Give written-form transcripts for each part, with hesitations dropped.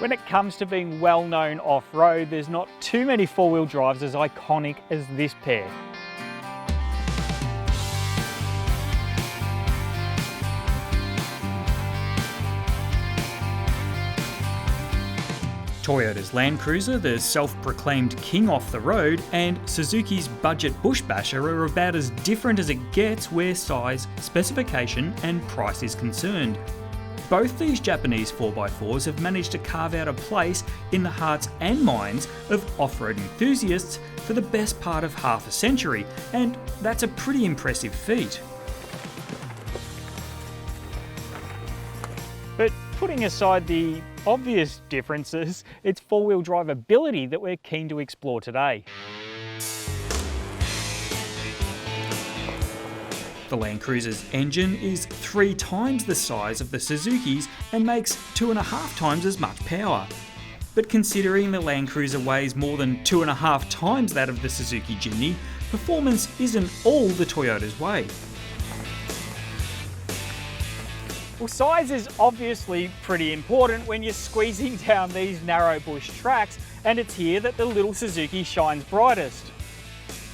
When it comes to being well known off-road, there's not too many four-wheel drives as iconic as this pair. Toyota's LandCruiser, the self-proclaimed king off the road, and Suzuki's budget bush basher are about as different as it gets where size, specification and price is concerned. Both these Japanese 4x4s have managed to carve out a place in the hearts and minds of off-road enthusiasts for the best part of half a century, and that's a pretty impressive feat. But putting aside the obvious differences, it's four-wheel drive ability that we're keen to explore today. The LandCruiser's engine is 3 times the size of the Suzuki's and makes 2.5 times as much power. But considering the LandCruiser weighs more than 2.5 times that of the Suzuki Jimny, performance isn't all the Toyota's way. Well, size is obviously pretty important when you're squeezing down these narrow bush tracks, and it's here that the little Suzuki shines brightest.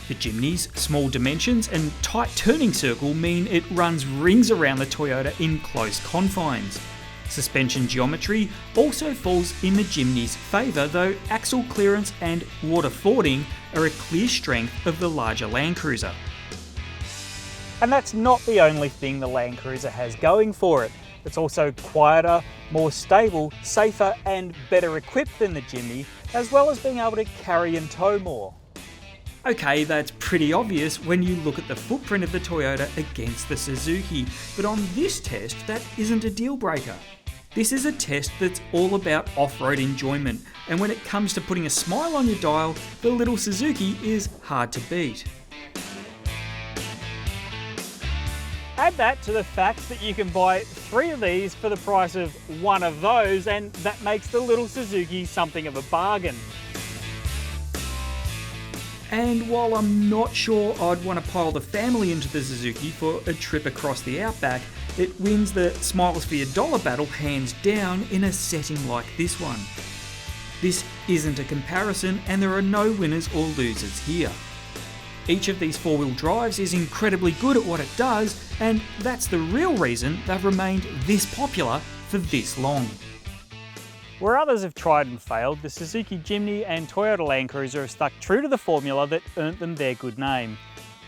The Jimny's small dimensions and tight turning circle mean it runs rings around the Toyota in close confines. Suspension geometry also falls in the Jimny's favour, though axle clearance and water fording are a clear strength of the larger LandCruiser. And that's not the only thing the LandCruiser has going for it. It's also quieter, more stable, safer and better equipped than the Jimny, as well as being able to carry and tow more. Okay, that's pretty obvious when you look at the footprint of the Toyota against the Suzuki, but on this test, that isn't a deal breaker. This is a test that's all about off-road enjoyment, and when it comes to putting a smile on your dial, the little Suzuki is hard to beat. Add that to the fact that you can buy 3 of these for the price of 1 of those, and that makes the little Suzuki something of a bargain. And while I'm not sure I'd want to pile the family into the Suzuki for a trip across the outback, it wins the Smiles for Your Dollar battle hands down in a setting like this one. This isn't a comparison, and there are no winners or losers here. Each of these four-wheel drives is incredibly good at what it does, and that's the real reason they've remained this popular for this long. Where others have tried and failed, the Suzuki Jimny and Toyota LandCruiser have stuck true to the formula that earned them their good name.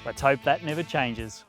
Let's hope that never changes.